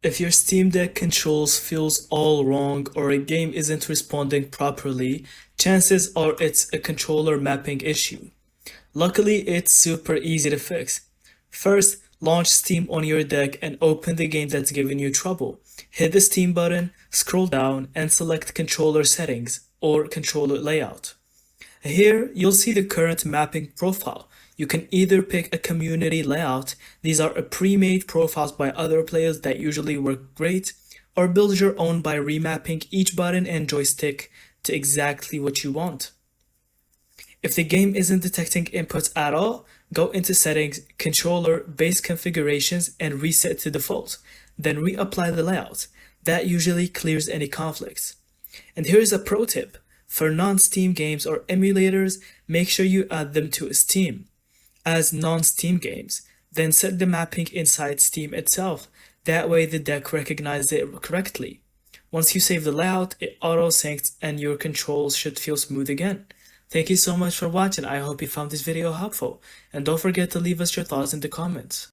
If your Steam Deck controls feels all wrong or a game isn't responding properly, chances are it's a controller mapping issue. Luckily, it's super easy to fix. First, launch Steam on your deck and open the game that's giving you trouble. Hit the Steam button, scroll down, and select Controller Settings or Controller Layout. Here, you'll see the current mapping profile. You can either pick a community layout, these are pre-made profiles by other players that usually work great, or build your own by remapping each button and joystick to exactly what you want. If the game isn't detecting inputs at all, go into Settings, Controller, Base Configurations, and reset to default. Then reapply the layout. That usually clears any conflicts. And here's a pro tip. For non-Steam games or emulators, make sure you add them to Steam as non-Steam games. Then set the mapping inside Steam itself. That way the deck recognizes it correctly. Once you save the layout, it auto-syncs and your controls should feel smooth again. Thank you so much for watching. I hope you found this video helpful. And don't forget to leave us your thoughts in the comments.